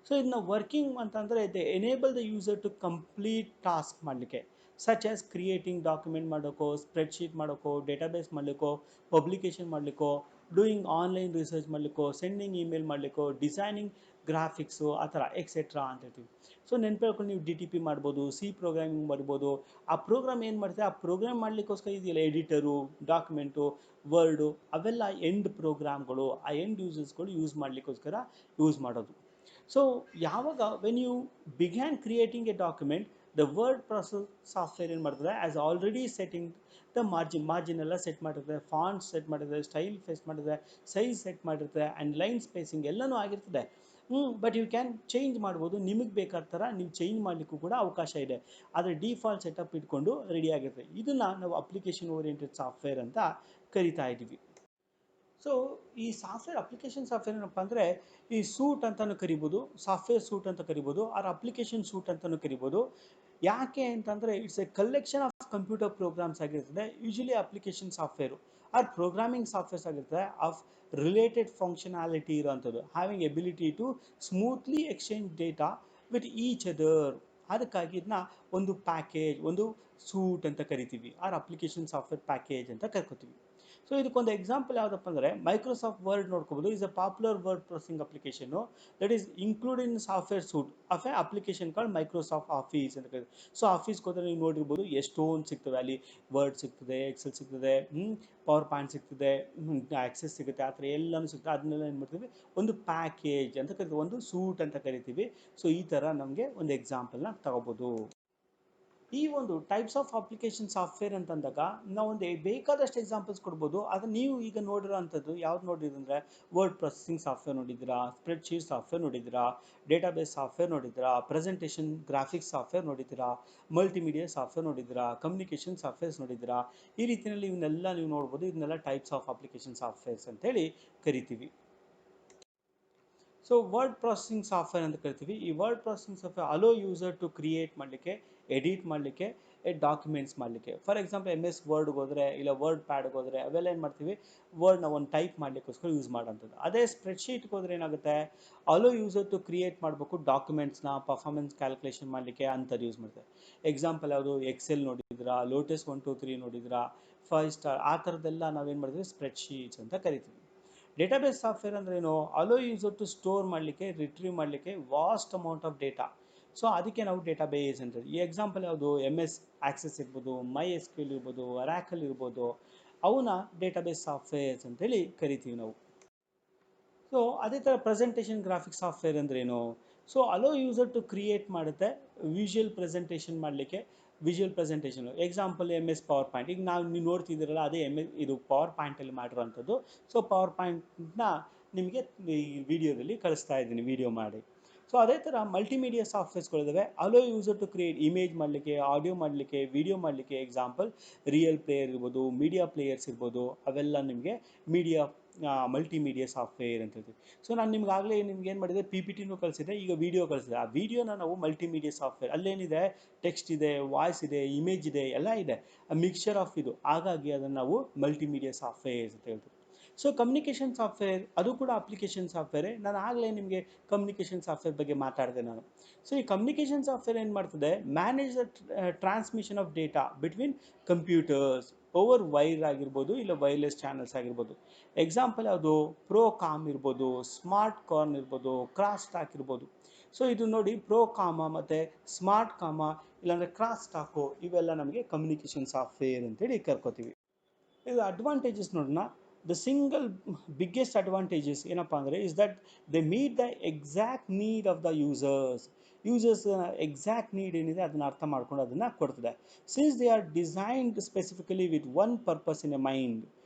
ಸೊ ಇದನ್ನ ವರ್ಕಿಂಗ್ ಅಂತಂದರೆ they enable the user to complete task ಮಾಡಲಿಕ್ಕೆ, ಸಚ್ ಆಸ್ ಕ್ರಿಯೇಟಿಂಗ್ ಡಾಕ್ಯುಮೆಂಟ್ ಮಾಡೋಕ್ಕೋ, ಸ್ಪ್ರೆಡ್ಶೀಟ್ ಮಾಡೋಕ್ಕೋ, ಡೇಟಾಬೇಸ್ ಮಾಡಲಿಕ್ಕೋ, ಪಬ್ಲಿಕೇಶನ್ ಮಾಡಲಿಕ್ಕೋ, ಡೂಯಿಂಗ್ ಆನ್ಲೈನ್ ರಿಸರ್ಚ್ ಮಾಡಲಿಕ್ಕೋ, ಸೆಂಡಿಂಗ್ ಇಮೇಲ್ ಮಾಡಲಿಕ್ಕೋ, ಡಿಸೈನಿಂಗ್ ಗ್ರಾಫಿಕ್ಸು, ಆ ಥರ ಎಕ್ಸೆಟ್ರಾ ಅಂತ ಹೇಳ್ತೀವಿ. ಸೊ ನೆನಪಿಟ್ಕೊಂಡು ನೀವು DTP ಮಾಡ್ಬೋದು, ಸಿ ಪ್ರೋಗ್ರಾಮಿಂಗ್ ಮಾಡ್ಬೋದು. ಆ ಪ್ರೋಗ್ರಾಮ್ ಏನು ಮಾಡ್ತೀವಿ, ಆ ಪ್ರೋಗ್ರಾಮ್ ಮಾಡಲಿಕ್ಕೋಸ್ಕರ ಇದೆಯಲ್ಲ ಎಡಿಟರು, ಡಾಕ್ಯುಮೆಂಟು, ವರ್ಡು, ಅವೆಲ್ಲ ಎಂಡ್ ಪ್ರೋಗ್ರಾಮ್ಗಳು, ಆ ಎಂಡ್ ಯೂಸರ್ಸ್ಗಳು ಯೂಸ್ ಮಾಡಲಿಕ್ಕೋಸ್ಕರ ಯೂಸ್ ಮಾಡೋದು. ಸೊ ಯಾವಾಗ when you began creating a document, the word process software ಏನು ಮಾಡ್ತದೆ as already setting the margin ಎಲ್ಲ ಸೆಟ್ ಮಾಡಿರ್ತದೆ, ಫಾಂಟ್ ಸೆಟ್ ಮಾಡಿರ್ತದೆ, ಸ್ಟೈಲ್ ಫೇಸ್ ಮಾಡಿರ್ತದೆ, ಸೈಜ್ ಸೆಟ್ ಮಾಡಿರ್ತದೆ ಆ್ಯಂಡ್ ಲೈನ್ ಸ್ಪೇಸಿಂಗ್ ಎಲ್ಲನೂ ಆಗಿರ್ತದೆ. ಬಟ್ ಯು ಕ್ಯಾನ್ ಚೇಂಜ್ ಮಾಡ್ಬೋದು, ನಿಮಗೆ ಬೇಕಾದ ಥರ ನೀವು ಚೇಂಜ್ ಮಾಡಲಿಕ್ಕೂ ಕೂಡ ಅವಕಾಶ ಇದೆ. ಆದರೆ ಡಿಫಾಲ್ಟ್ ಸೆಟಪ್ ಇಟ್ಕೊಂಡು ರೆಡಿ ಆಗಿರ್ತದೆ. ಇದನ್ನು ನಾವು ಅಪ್ಲಿಕೇಶನ್ ಓರಿಯೆಂಟೆಡ್ ಸಾಫ್ಟ್ವೇರ್ ಅಂತ ಕರಿತಾ ಇದ್ದೀವಿ. ಸೊ ಈ ಸಾಫ್ಟ್ವೇರ್ ಅಪ್ಲಿಕೇಶನ್ ಸಾಫ್ಟ್ವೇರ್ ಏನಪ್ಪ ಅಂದರೆ ಈ ಸೂಟ್ ಅಂತಲೂ ಕರಿಬೋದು, ಸಾಫ್ಟ್ವೇರ್ ಸೂಟ್ ಅಂತ ಕರಿಬೋದು, ಆರ್ ಅಪ್ಲಿಕೇಶನ್ ಸೂಟ್ ಅಂತಲೂ ಕರಿಬೋದು. ಯಾಕೆ ಅಂತಂದರೆ it's a collection of computer programs ಆಗಿರ್ತದೆ. Usually application software or programming softwares ಆಗಿರ್ತದೆ ಆಫ್ ರಿಲೇಟೆಡ್ ಫಂಕ್ಷನಾಲಿಟಿ ಇರೋವಂಥದ್ದು, having ability to smoothly exchange data with each other. ಅದಕ್ಕಾಗಿ ಇದನ್ನ ಒಂದು ಪ್ಯಾಕೇಜ್, ಒಂದು ಸೂಟ್ ಅಂತ ಕರಿತೀವಿ, ಆರ್ ಅಪ್ಲಿಕೇಶನ್ ಸಾಫ್ಟ್ವೇರ್ ಪ್ಯಾಕೇಜ್ ಅಂತ ಕರ್ಕೋತೀವಿ. ಸೊ ಇದಕ್ಕೊಂದು ಎಕ್ಸಾಂಪಲ್ ಯಾವುದಪ್ಪ ಅಂದರೆ ಮೈಕ್ರೋಸಾಫ್ಟ್ ವರ್ಡ್ ನೋಡ್ಕೋಬೋದು. Is a popular word processing application that is included in software suite of a application called Microsoft Office ಅಂತ ಕರೀತಾರೆ. ಸೊ ಆಫೀಸ್ಗೆ ಹೋದರೆ ನೀವು ನೋಡಿರ್ಬೋದು ಎಷ್ಟೊಂದು ಸಿಗ್ತವೆ ಅಲ್ಲಿ. ವರ್ಡ್ ಸಿಗ್ತದೆ, ಎಕ್ಸೆಲ್ ಸಿಗ್ತದೆ, ಪವರ್ ಪಾಯಿಂಟ್ ಸಿಗ್ತದೆ, ಆಕ್ಸೆಸ್ ಸಿಗುತ್ತೆ, ಆ ಥರ ಎಲ್ಲನೂ ಸಿಗ್ತದೆ. ಅದನ್ನೆಲ್ಲ ಏನು ಮಾಡ್ತೀವಿ ಒಂದು ಪ್ಯಾಕೇಜ್ ಅಂತ ಕರಿತೀವಿ, ಒಂದು ಸೂಟ್ ಅಂತ ಕರಿತೀವಿ. ಸೊ ಈ ಥರ ನಮಗೆ ಒಂದು ಎಕ್ಸಾಂಪಲ್ನ ತಗೋಬೋದು. ಈ ಒಂದು ಟೈಪ್ಸ್ ಆಫ್ ಅಪ್ಲಿಕೇಶನ್ ಸಾಫ್ಟ್ವೇರ್ ಅಂತಂದಾಗ ನಾವು ಒಂದು ಬೇಕಾದಷ್ಟು ಎಕ್ಸಾಂಪಲ್ಸ್ ಕೊಡ್ಬೋದು. ಆದರೆ ನೀವು ಈಗ ನೋಡಿರೋ ಅಂಥದ್ದು ಯಾವ್ದು ನೋಡಿದ್ರೆ ಅಂದರೆ ವರ್ಡ್ ಪ್ರೊಸೆಸಿಂಗ್ ಸಾಫ್ಟ್ವೇರ್ ನೋಡಿದ್ದೀರಾ, ಸ್ಪ್ರೆಡ್ಶೀಟ್ ಸಾಫ್ಟ್ವೇರ್ ನೋಡಿದ್ದೀರಾ, ಡೇಟಾಬೇಸ್ ಸಾಫ್ಟ್ವೇರ್ ನೋಡಿದ್ದೀರಾ, ಪ್ರೆಸೆಂಟೇಷನ್ ಗ್ರಾಫಿಕ್ಸ್ ಸಾಫ್ಟ್ವೇರ್ ನೋಡಿದ್ದೀರಾ, ಮಲ್ಟಿಮೀಡಿಯಾ ಸಾಫ್ಟ್ವೇರ್ ನೋಡಿದ್ದೀರಾ, ಕಮ್ಯುನಿಕೇಷನ್ ಸಾಫ್ಟ್ವೇರ್ಸ್ ನೋಡಿದ್ದೀರಾ. ಈ ರೀತಿಯಲ್ಲಿ ಇವನ್ನೆಲ್ಲ ನೀವು ನೋಡ್ಬೋದು. ಇದನ್ನೆಲ್ಲ ಟೈಪ್ಸ್ ಆಫ್ ಅಪ್ಲಿಕೇಶನ್ ಸಾಫ್ಟ್ವೇರ್ಸ್ ಅಂತೇಳಿ ಕರಿತೀವಿ. ಸೊ ವರ್ಡ್ ಪ್ರೊಸೆಸಿಂಗ್ ಸಾಫ್ಟ್ವೇರ್ ಅಂತ ಕರಿತೀವಿ. ಈ word processing software allow user to create ಮಾಡಲಿಕ್ಕೆ, ಎಡಿಟ್ ಮಾಡಲಿಕ್ಕೆ, ಡಾಕ್ಯುಮೆಂಟ್ಸ್ ಮಾಡಲಿಕ್ಕೆ. ಫಾರ್ ಎಕ್ಸಾಂಪಲ್ MS ವರ್ಡ್ಗೆ ಹೋದರೆ ಇಲ್ಲ ವರ್ಡ್ ಪ್ಯಾಡ್ಗೆ ಹೋದರೆ ಅವೆಲ್ಲ ಏನು ಮಾಡ್ತೀವಿ, ವರ್ಡ್ನ ಒಂದು ಟೈಪ್ ಮಾಡಲಿಕ್ಕೋಸ್ಕರ ಯೂಸ್ ಮಾಡೋಂಥದ್ದು. ಅದೇ ಸ್ಪ್ರೆಡ್ಶೀಟ್ಗೆ ಹೋದರೆ ಏನಾಗುತ್ತೆ, ಅಲೋ ಯೂಸರ್ ಟು ಕ್ರಿಯೇಟ್ ಮಾಡಬೇಕು ಡಾಕ್ಯುಮೆಂಟ್ಸ್ನ, ಪರ್ಫಾರ್ಮೆನ್ಸ್ ಕ್ಯಾಲ್ಕುಲೇಷನ್ ಮಾಡಲಿಕ್ಕೆ ಅಂಥದ್ದು ಯೂಸ್ ಮಾಡ್ತಾರೆ. ಎಕ್ಸಾಂಪಲ್ ಯಾವುದು, ಎಕ್ಸೆಲ್ ನೋಡಿದ್ರಾ, ಲೋಟಸ್ 1 2 3 ನೋಡಿದ್ರಾ, 5 ಸ್ಟಾರ್, ಆ ಥರದ್ದೆಲ್ಲ ನಾವೇನು ಮಾಡಿದ್ವಿ ಸ್ಪ್ರೆಡ್ಶೀಟ್ಸ್ ಅಂತ ಕರಿತೀವಿ. ಡೇಟಾಬೇಸ್ ಸಾಫ್ಟ್ವೇರ್ ಅಂದ್ರೆ ಏನು, ಅಲೋ ಯೂಸರ್ ಟು ಸ್ಟೋರ್ ಮಾಡಲಿಕ್ಕೆ, ರಿಟ್ರೀವ್ ಮಾಡಲಿಕ್ಕೆ vast amount of data. So ಅದಕ್ಕೆ ನಾವು ಡೇಟಾಬೇಸ್ ಅಂತ. ಈ ಎಕ್ಸಾಂಪಲ್ ಯಾವುದು, MS ಆಕ್ಸೆಸ್ ಇರ್ಬೋದು, MySQL ಇರ್ಬೋದು, Oracle ಇರ್ಬೋದು, ಅವನ್ನ ಡೇಟಾಬೇಸ್ ಸಾಫ್ಟ್ವೇರ್ಸ್ ಅಂತೇಳಿ ಕರಿತೀವಿ ನಾವು. ಸೊ ಅದೇ ಥರ ಪ್ರೆಸೆಂಟೇಷನ್ ಗ್ರಾಫಿಕ್ಸ್ ಸಾಫ್ಟ್ವೇರ್ ಅಂದ್ರೇನು, so allow user to create ಮಾಡುತ್ತೆ ವಿಜುವಲ್ ಪ್ರೆಸೆಂಟೇಷನ್ ಮಾಡಲಿಕ್ಕೆ, visual presentation. Example MS PowerPoint. ಈಗ ನೀವು ನೋಡ್ತಿದ್ದೀರಲ್ಲ ಅದೇ ಇದು ಪವರ್ ಪಾಯಿಂಟಲ್ಲಿ ಮಾಡಿರೋಂಥದ್ದು. ಸೊ ಪವರ್ ಪಾಯಿಂಟ್ನ ನಿಮಗೆ ಈ ವಿಡಿಯೋದಲ್ಲಿ ಕಳಿಸ್ತಾ ಇದ್ದೀನಿ, ವಿಡಿಯೋ ಮಾಡಿ. ಸೊ ಅದೇ ಥರ ಮಲ್ಟಿಮೀಡಿಯಾ ಸಾಫ್ಟ್ವೇರ್ಸ್ಗಳಿದ್ದಾವೆ. Allow user to create image ಮಾಡಲಿಕ್ಕೆ, ಆಡಿಯೋ ಮಾಡಲಿಕ್ಕೆ, ವಿಡಿಯೋ ಮಾಡಲಿಕ್ಕೆ. ಎಕ್ಸಾಂಪಲ್ ರಿಯಲ್ ಪ್ಲೇಯರ್ ಇರ್ಬೋದು, ಮೀಡಿಯಾ ಪ್ಲೇಯರ್ಸ್ ಇರ್ಬೋದು, ಅವೆಲ್ಲ ನಿಮಗೆ ಮೀಡಿಯಾ ಮಲ್ಟಿಮೀಡಿಯಾ ಸಾಫ್ಟ್ವೇರ್ ಅಂತ ಹೇಳ್ತೀವಿ. ಸೊ ನಾನು ನಿಮ್ಗಾಗಲೇ ನಿಮ್ಗೆ ಏನು ಮಾಡಿದೆ, PPTನೂ ಕಳಿಸಿದೆ, ಈಗ ವಿಡಿಯೋ ಕಳಿಸಿದೆ. ಆ ವಿಡಿಯೋನ ನಾವು ಮಲ್ಟಿಮೀಡಿಯಾ ಸಾಫ್ಟ್ವೇರ್, ಅಲ್ಲೇನಿದೆ ಟೆಕ್ಸ್ಟ್ ಇದೆ, ವಾಯ್ಸ್ ಇದೆ, ಇಮೇಜ್ ಇದೆ, ಎಲ್ಲ ಇದೆ, ಮಿಕ್ಸ್ಚರ್ ಆಫ್ ಇದು. ಹಾಗಾಗಿ ಅದನ್ನು ನಾವು ಮಲ್ಟಿಮೀಡಿಯಾ ಸಾಫ್ಟ್ವೇರ್ಸ್ ಅಂತ ಹೇಳ್ತೀವಿ. ಸೊ ಕಮ್ಯುನಿಕೇಷನ್ ಸಾಫ್ಟ್ವೇರ್ ಅದು ಕೂಡ ಅಪ್ಲಿಕೇಶನ್ ಸಾಫ್ಟ್ವೇರೇ. ನಾನು ಆಗಲೇ ನಿಮಗೆ ಕಮ್ಯುನಿಕೇಷನ್ ಸಾಫ್ಟ್ವೇರ್ ಬಗ್ಗೆ ಮಾತಾಡಿದೆ ನಾನು. ಸೊ ಈ ಕಮ್ಯುನಿಕೇಷನ್ ಸಾಫ್ಟ್ವೇರ್ ಏನು ಮಾಡ್ತದೆ, manage the transmission of data between computers over wire ಆಗಿರ್ಬೋದು, ಇಲ್ಲ ವೈರ್ಲೆಸ್ ಚಾನಲ್ಸ್ ಆಗಿರ್ಬೋದು. ಎಕ್ಸಾಂಪಲ್ ಯಾವುದು, ಪ್ರೋಕಾಮ್ ಇರ್ಬೋದು, ಸ್ಮಾರ್ಟ್ ಕಾರ್ನ್ ಇರ್ಬೋದು, ಕ್ರಾಸ್ ಟಾಕ್ ಇರ್ಬೋದು. ಸೊ ಇದು ನೋಡಿ, ಪ್ರೋಕಾಮ ಮತ್ತು ಸ್ಮಾರ್ಟ್ ಕಾಮ ಇಲ್ಲಾಂದರೆ ಕ್ರಾಸ್ ಟಾಕು, ಇವೆಲ್ಲ ನಮಗೆ ಕಮ್ಯುನಿಕೇಷನ್ ಸಾಫ್ಟ್ವೇರ್ ಅಂತೇಳಿ ಕರ್ಕೋತೀವಿ. ಇದು ಅಡ್ವಾಂಟೇಜಸ್ ನೋಡೋಣ. ದ ಸಿಂಗಲ್ ಬಿಗ್ಗೆಸ್ಟ್ ಅಡ್ವಾಂಟೇಜಸ್ ಏನಪ್ಪ ಅಂದರೆ is that they meet the exact need of the users. Exact need ಏನಿದೆ ಅದನ್ನು ಅರ್ಥ ಮಾಡ್ಕೊಂಡು ಅದನ್ನು ಕೊಡ್ತದೆ. Since they are designed specifically with one purpose in a mind,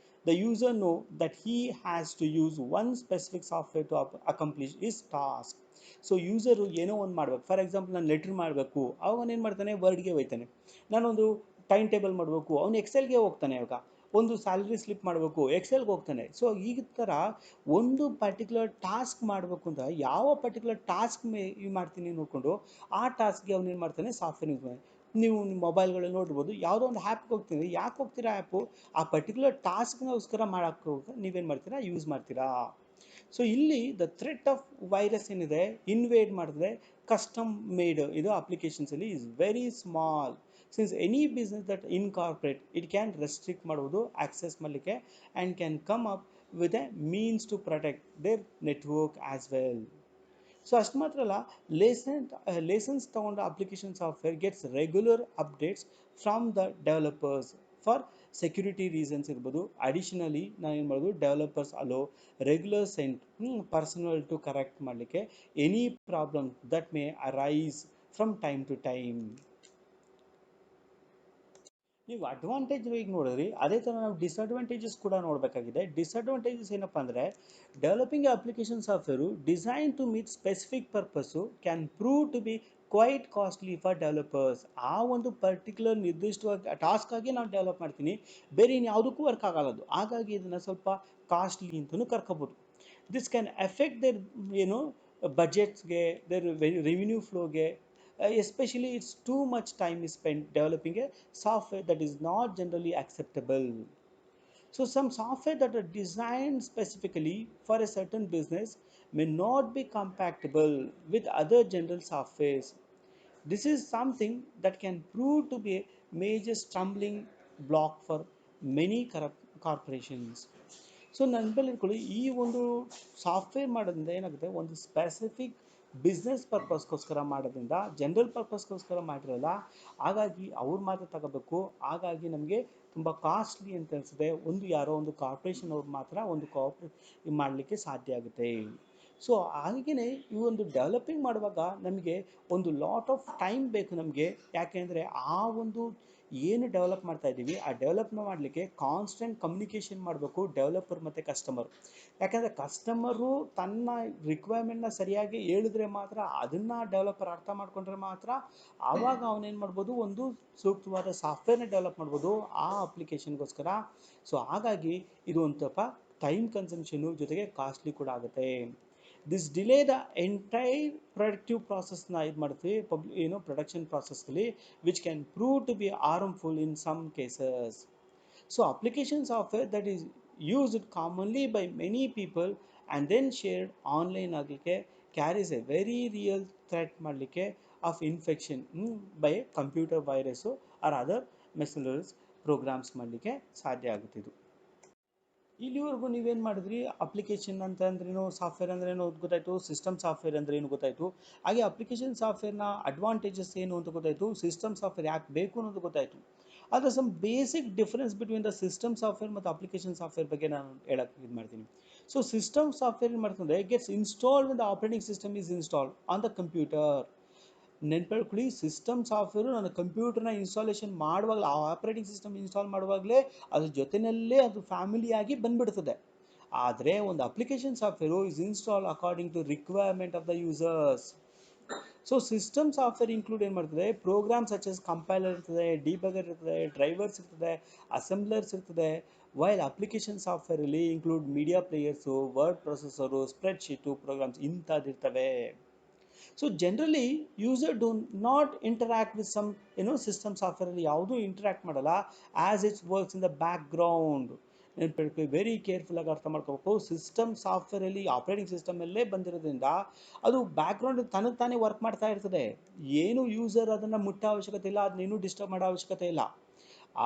the user know that he has to use one specific software to accomplish his task. So user ಏನೋ ಒಂದು ಮಾಡಬೇಕು. For example ನಾನು ಲೆಟ್ರ್ ಮಾಡಬೇಕು, ಅವಾಗ ಏನು ಮಾಡ್ತಾನೆ, ವರ್ಡ್ಗೆ ಹೋಗ್ತಾನೆ. ನಾನೊಂದು ಟೈಮ್ ಟೇಬಲ್ ಮಾಡಬೇಕು, ಅವನು ಎಕ್ಸೆಲ್ಗೆ ಹೋಗ್ತಾನೆ. ಇವಾಗ ಒಂದು ಸ್ಯಾಲ್ರಿ ಸ್ಲಿಪ್ ಮಾಡಬೇಕು, ಎಕ್ಸೆಲ್ಗೆ ಹೋಗ್ತಾನೆ. ಸೊ ಈ ಥರ ಒಂದು ಪರ್ಟಿಕ್ಯುಲರ್ ಟಾಸ್ಕ್ ಮಾಡಬೇಕು ಅಂತ ಯಾವ ಪರ್ಟಿಕ್ಯುಲರ್ ಟಾಸ್ಕ್ ಮಾಡ್ತೀನಿ ನೋಡಿಕೊಂಡು ಆ ಟಾಸ್ಕ್ಗೆ ಅವ್ನು ಏನು ಮಾಡ್ತಾನೆ, ಸಾಫ್ಟ್ವೇರ್ ಯೂಸ್ ಮಾಡ್ತಾನೆ. ನೀವು ನಿಮ್ಮ ಮೊಬೈಲ್ಗಳಲ್ಲಿ ನೋಡ್ಬೋದು, ಯಾವುದೋ ಒಂದು ಆ್ಯಪ್ಗೆ ಹೋಗ್ತೀನಿ, ಯಾಕೆ ಹೋಗ್ತೀರಾ ಆ್ಯಪು, ಆ ಪರ್ಟಿಕ್ಯುಲರ್ ಟಾಸ್ಕ್ಗೋಸ್ಕರ ಮಾಡೋಕ್ಕೆ ಹೋಗಿ ನೀವೇನು ಮಾಡ್ತೀರಾ, ಯೂಸ್ ಮಾಡ್ತೀರಾ. ಸೊ ಇಲ್ಲಿ ದ ಥ್ರೆಟ್ ಆಫ್ ವೈರಸ್ ಏನಿದೆ, ಇನ್ವೇಡ್ ಮಾಡಿದ್ರೆ ಕಸ್ಟಮ್ ಮೇಡ್ ಇದು ಅಪ್ಲಿಕೇಶನ್ಸಲ್ಲಿ is very small. Since any business that incorporate it can restrict ಮಾಡ್ಬೋದು ಆಕ್ಸೆಸ್ ಮಾಡಲಿಕ್ಕೆ and can come up with a means to protect their network as well. So ಅಷ್ಟು ಮಾತ್ರ ಅಲ್ಲ, licence ತಗೊಂಡ application software gets regular updates from the developers for security reasons ಇರ್ಬೋದು. Additionally ನಾನು ಏನು ಮಾಡೋದು, developers allow regular personal to correct ಮಾಡಲಿಕ್ಕೆ any problem that may arise from time to time. ನೀವು ಅಡ್ವಾಂಟೇಜ್ ಈಗ ನೋಡಿದ್ರಿ, ಅದೇ ಥರ ನಾವು ಡಿಸ್ಅಡ್ವಾಂಟೇಜಸ್ ಕೂಡ ನೋಡಬೇಕಾಗಿದೆ. ಡಿಸ್ಅಡ್ವಾಂಟೇಜಸ್ ಏನಪ್ಪ ಅಂದರೆ, developing application software design to meet specific purpose can prove to be quite costly for developers. ಆ ಒಂದು ಪರ್ಟಿಕ್ಯುಲರ್ ನಿರ್ದಿಷ್ಟವಾಗಿ ಟಾಸ್ಕ್ ಆಗಿ ನಾವು ಡೆವಲಪ್ ಮಾಡ್ತೀನಿ, ಬೇರೆ ಇನ್ಯಾವುದಕ್ಕೂ ವರ್ಕ್ ಆಗಲ್ಲ ಅದು. ಹಾಗಾಗಿ ಇದನ್ನು ಸ್ವಲ್ಪ ಕಾಸ್ಟ್ಲಿ ಅಂತಲೂ ಕರ್ಕೋಬೋದು. ದಿಸ್ ಕ್ಯಾನ್ ಎಫೆಕ್ಟ್ ದೇರ್ ಏನು ಬಜೆಟ್ಸ್ಗೆ, ದೇರ್ ರೆವಿನ್ಯೂ ಫ್ಲೋಗೆ. Especially it's too much time is spent developing a software that is not generally acceptable. So some software that are designed specifically for a certain business may not be compatible with other general softwares. This is something that can prove to be a major stumbling block for many corporations. So ನೆನಪಲ್ಲಿ ಇಟ್ಕೊಳ್ಳಿ, ಈ ಒಂದು software ಮಾಡೋದ್ರಿಂದ ಏನಾಗುತ್ತೆ, ಒಂದು specific business ಪರ್ಪಸ್ಗೋಸ್ಕರ ಮಾಡೋದ್ರಿಂದ general ಪರ್ಪಸ್ಗೋಸ್ಕರ ಮಾಡಿರಲ್ಲ. ಹಾಗಾಗಿ ಅವ್ರು ಮಾತ್ರ ತಗೋಬೇಕು. ಹಾಗಾಗಿ ನಮಗೆ ತುಂಬ ಕಾಸ್ಟ್ಲಿ ಅಂತ ಅನಿಸುತ್ತೆ. ಯಾರೋ ಒಂದು ಕಾರ್ಪೊರೇಷನ್ ಅವ್ರು ಮಾತ್ರ ಒಂದು ಮಾಡಲಿಕ್ಕೆ ಸಾಧ್ಯ ಆಗುತ್ತೆ. ಸೊ ಹಾಗೆಯೇ ಈ ಒಂದು ಡೆವಲಪಿಂಗ್ ಮಾಡುವಾಗ ನಮಗೆ ಒಂದು ಲಾಟ್ ಆಫ್ ಟೈಮ್ ಬೇಕು ನಮಗೆ. ಯಾಕೆಂದರೆ ಆ ಒಂದು ಏನು ಡೆವಲಪ್ ಮಾಡ್ತಾ ಇದ್ದೀವಿ ಆ ಡೆವಲಪ್ ಮಾಡಲಿಕ್ಕೆ ಕಾನ್ಸ್ಟೆಂಟ್ ಕಮ್ಯುನಿಕೇಷನ್ ಮಾಡಬೇಕು ಡೆವಲಪರ್ ಮತ್ತು ಕಸ್ಟಮರ್. ಯಾಕೆಂದರೆ ಕಸ್ಟಮರು ತನ್ನ ರಿಕ್ವೈರ್ಮೆಂಟ್ನ ಸರಿಯಾಗಿ ಹೇಳಿದ್ರೆ ಮಾತ್ರ, ಅದನ್ನು ಡೆವಲಪರ್ ಅರ್ಥ ಮಾಡ್ಕೊಂಡ್ರೆ ಮಾತ್ರ ಆವಾಗ ಅವನೇನು ಮಾಡ್ಬೋದು, ಒಂದು ಸೂಕ್ತವಾದ ಸಾಫ್ಟ್ವೇರ್ನ ಡೆವಲಪ್ ಮಾಡ್ಬೋದು ಆ ಅಪ್ಲಿಕೇಶನ್ಗೋಸ್ಕರ. ಸೊ ಹಾಗಾಗಿ ಇದು ಒಂದು ಸ್ವಲ್ಪ ಟೈಮ್ ಕನ್ಸಂಪ್ಷನ್ನು ಜೊತೆಗೆ ಕಾಸ್ಟ್ಲಿ ಕೂಡ ಆಗುತ್ತೆ. This delay the entire productive ಪ್ರಾಸೆಸ್ನ ಇದು ಮಾಡ್ತೀವಿ, ಪ್ರೊಡಕ್ಷನ್ ಪ್ರಾಸೆಸ್ಲಿ, which can prove to be harmful in some cases. So application software that is used commonly by many people and then shared online ಆಗಲಿಕ್ಕೆ carries a very real threat ಮಾಡಲಿಕ್ಕೆ of infection by computer virus or other malicious programs ಮಾಡಲಿಕ್ಕೆ ಸಾಧ್ಯ ಆಗುತ್ತಿದ್ದು. ಇಲ್ಲಿವರೆಗೂ ನೀವೇನು ಮಾಡಿದ್ರಿ, application ಅಂತ ಅಂದ್ರೇನು, software ಅಂದ್ರೇನು ಗೊತ್ತಾಯಿತು, ಸಿಸ್ಟಮ್ ಸಾಫ್ಟ್ವೇರ್ ಅಂದ್ರೆ ಏನು ಗೊತ್ತಾಯಿತು, ಹಾಗೆ ಅಪ್ಲಿಕೇಶನ್ ಸಾಫ್ಟ್ವೇರ್ನ ಅಡ್ವಾಂಟೇಜಸ್ ಏನು ಅಂತ ಗೊತ್ತಾಯಿತು, ಸಿಸ್ಟಮ್ ಸಾಫ್ಟ್ವೇರ್ ಯಾಕೆ ಬೇಕು ಅನ್ನೋದು ಗೊತ್ತಾಯಿತು. ಆದರೆ some basic difference between the system software ಮತ್ತು ಅಪ್ಲಿಕೇಶನ್ ಸಾಫ್ಟ್ವೇರ್ ಬಗ್ಗೆ ನಾನು ಹೇಳಕ್ಕೆ ಇದು ಮಾಡ್ತೀನಿ. ಸೊ ಸಿಸ್ಟಮ್ ಸಾಫ್ಟ್ವೇರ್ ಏನು ಮಾಡ್ತಂದರೆ gets installed the operating system is installed on the computer. ನೆನ್ಪಿಟ್ಕೊಳ್ಳಿ, ಸಿಸ್ಟಮ್ ಸಾಫ್ಟ್ವೇರು ನನ್ನ ಕಂಪ್ಯೂಟರ್ನ ಇನ್ಸ್ಟಾಲೇಷನ್ ಮಾಡುವಾಗಲೇ, ಆ ಆಪ್ರೇಟಿಂಗ್ ಸಿಸ್ಟಮ್ ಇನ್ಸ್ಟಾಲ್ ಮಾಡುವಾಗಲೇ ಅದ್ರ ಜೊತೆಯಲ್ಲೇ ಅದು ಫ್ಯಾಮಿಲಿಯಾಗಿ ಬಂದುಬಿಡ್ತದೆ. ಆದರೆ ಒಂದು application software is install according to requirement of the users. So system software include ಏನು ಮಾಡ್ತದೆ, ಪ್ರೋಗ್ರಾಮ್ ಸಚ್ ಎಸ್ ಕಂಪೈಲರ್ ಇರ್ತದೆ, ಡಿಬಗರ್ ಇರ್ತದೆ, ಡ್ರೈವರ್ಸ್ ಇರ್ತದೆ, ಅಸೆಂಬ್ಲರ್ಸ್ ಇರ್ತದೆ. ವೈಲ್ ಅಪ್ಲಿಕೇಶನ್ ಸಾಫ್ಟ್ವೇರಲ್ಲಿ include media players, word processor, spreadsheet programs ಇಂಥದ್ದಿರ್ತವೆ. So generally user do not interact with some system ಸಾಫ್ಟ್ವೇರಲ್ಲಿ ಯಾವುದೂ ಇಂಟರಾಕ್ಟ್ ಮಾಡಲ್ಲ, as it's works in the background. ನೆನ್ಪಿಟ್ಕೊಳ್ಳಿ, ವೆರಿ ಕೇರ್ಫುಲ್ಲಾಗಿ ಅರ್ಥ ಮಾಡ್ಕೋಬೇಕು. ಸಿಸ್ಟಮ್ ಸಾಫ್ಟ್ವೇರಲ್ಲಿ ಆಪ್ರೇಟಿಂಗ್ ಸಿಸ್ಟಮಲ್ಲೇ ಬಂದಿರೋದ್ರಿಂದ ಅದು ಬ್ಯಾಕ್ಗ್ರೌಂಡ್ ತನಗೆ ತಾನೇ ವರ್ಕ್ ಮಾಡ್ತಾ ಇರ್ತದೆ. ಏನು ಯೂಸರ್ ಅದನ್ನು ಮುಟ್ಟೋ ಅವಶ್ಯಕತೆ ಇಲ್ಲ, ಅದನ್ನೇನು ಡಿಸ್ಟರ್ಬ್ ಮಾಡೋ ಅವಶ್ಯಕತೆ ಇಲ್ಲ.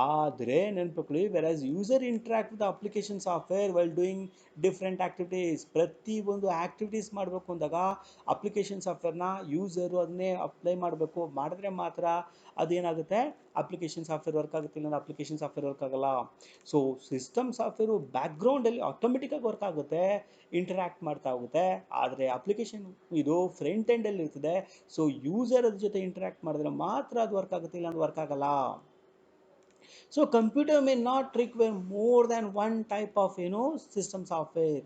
ಆದರೆ ನೆನ್ಪಿಟ್ಕೊಳ್ಳಿ, whereas user interact with application software while doing different activities. ಪ್ರತಿಯೊಂದು ಆ್ಯಕ್ಟಿವಿಟೀಸ್ ಮಾಡಬೇಕು ಅಂದಾಗ ಅಪ್ಲಿಕೇಶನ್ ಸಾಫ್ಟ್ವೇರ್ನ ಯೂಸರು ಅದನ್ನೇ ಅಪ್ಲೈ ಮಾಡಬೇಕು. ಮಾಡಿದ್ರೆ ಮಾತ್ರ ಅದೇನಾಗುತ್ತೆ, ಅಪ್ಲಿಕೇಶನ್ ಸಾಫ್ಟ್ವೇರ್ ವರ್ಕ್ ಆಗುತ್ತೆ, ಇಲ್ಲ ಅಪ್ಲಿಕೇಶನ್ ಸಾಫ್ಟ್ವೇರ್ ವರ್ಕ್ ಆಗಲ್ಲ. ಸೊ ಸಿಸ್ಟಮ್ ಸಾಫ್ಟ್ವೇರು ಬ್ಯಾಕ್ಗ್ರೌಂಡಲ್ಲಿ ಆಟೋಮೆಟಿಕ್ಕಾಗಿ ವರ್ಕ್ ಆಗುತ್ತೆ, ಇಂಟರಾಕ್ಟ್ ಮಾಡ್ತಾ ಹೋಗುತ್ತೆ. ಆದರೆ ಅಪ್ಲಿಕೇಶನ್ ಇದು ಫ್ರಂಟ್ ಎಂಡಲ್ಲಿ ಇರ್ತದೆ. ಸೊ ಯೂಸರ್ ಅದ್ರ ಜೊತೆ ಇಂಟರಾಕ್ಟ್ ಮಾಡಿದ್ರೆ ಮಾತ್ರ ಅದು ವರ್ಕ್ ಆಗುತ್ತೆ, ಇಲ್ಲ ವರ್ಕ್ ಆಗಲ್ಲ. So computer may not require more than one type of system software.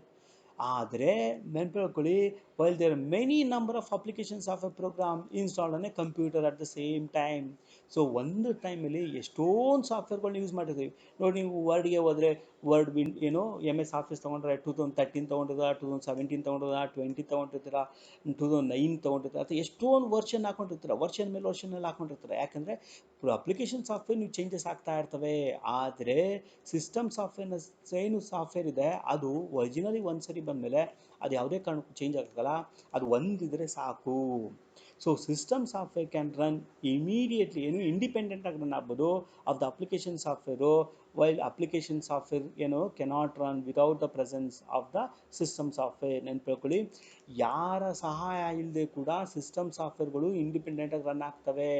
ಆದರೆ ನೆನ್ಪಿಟ್ಕೊಳ್ಳಿ, while there are many number of application software program installed on a computer at the same time. So ಒಂದು ಟೈಮಲ್ಲಿ ಎಷ್ಟೊಂದು ಸಾಫ್ಟ್ವೇರ್ಗಳನ್ನ use ಮಾಡಿರ್ತೀವಿ ನೋಡಿ. ನೀವು ವರ್ಡ್ಗೆ ಹೋದರೆ word MS office ತೊಗೊಂಡ್ರೆ 2013 ತೊಗೊಂಡಿದ್ದೀರಾ, 2017 ತೊಗೊಂಡಿದ್ದೀರಾ, 20 ತೊಗೊಂಡಿರ್ತೀರಾ, 2009 ತೊಗೊಂಡಿರ್ತೀರಾ, ಅಥವಾ ಎಷ್ಟೊಂದು ವರ್ಷನ್ ಹಾಕೊಂಡಿರ್ತೀರ, ವರ್ಷನ್ ಮೇಲೆ ವರ್ಷನಲ್ಲಿ ಹಾಕೊಂಡಿರ್ತಾರೆ. ಯಾಕಂದರೆ ಅಪ್ಲಿಕೇಶನ್ ಸಾಫ್ಟ್ವೇರ್ ನೀವು ಚೇಂಜಸ್ ಆಗ್ತಾ ಇರ್ತವೆ. ಆದರೆ ಸಿಸ್ಟಮ್ ಸಾಫ್ಟ್ವೇರ್ನ ಏನು ಸಾಫ್ಟ್ವೇರ್ ಇದೆ ಅದು ಒರಿಜಿನಲಿ ಒಂದು ಸರಿ ಬಂದಮೇಲೆ ಅದು ಯಾವುದೇ ಕಾರಣಕ್ಕೂ ಚೇಂಜ್ ಆಗಲ್ಲ, ಅದು ಒಂದಿದ್ರೆ ಸಾಕು. So system software can run immediately, ಇಂಡಿಪೆಂಡೆಂಟಾಗಿ ರನ್ ಆಗ್ಬೋದು of the application software, while application software cannot run without the presence of the system software. ನೆನ್ಪಿಟ್ಕೊಳ್ಳಿ, ಯಾರ ಸಹಾಯ ಇಲ್ಲದೆ ಕೂಡ ಸಿಸ್ಟಮ್ ಸಾಫ್ಟ್ವೇರ್ಗಳು ಇಂಡಿಪೆಂಡೆಂಟಾಗಿ ರನ್ ಆಗ್ತವೆ,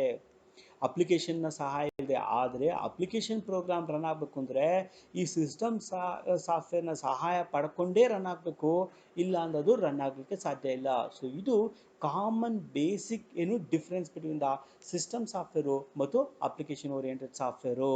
ಅಪ್ಲಿಕೇಶನ್ನ ಸಹಾಯ ಇದೆ. ಆದರೆ ಅಪ್ಲಿಕೇಶನ್ ಪ್ರೋಗ್ರಾಮ್ ರನ್ ಆಗಬೇಕು ಅಂದರೆ ಈ ಸಿಸ್ಟಮ್ ಸಾಫ್ಟ್ವೇರ್ನ ಸಹಾಯ ಪಡ್ಕೊಂಡೇ ರನ್ ಆಗಬೇಕು, ಇಲ್ಲ ಅನ್ನೋದು ರನ್ ಆಗಲಿಕ್ಕೆ ಸಾಧ್ಯ ಇಲ್ಲ. ಸೊ ಇದು common basic difference between the system software ಮತ್ತು ಅಪ್ಲಿಕೇಶನ್ ಓರಿಯೆಂಟೆಡ್ ಸಾಫ್ಟ್ವೇರು.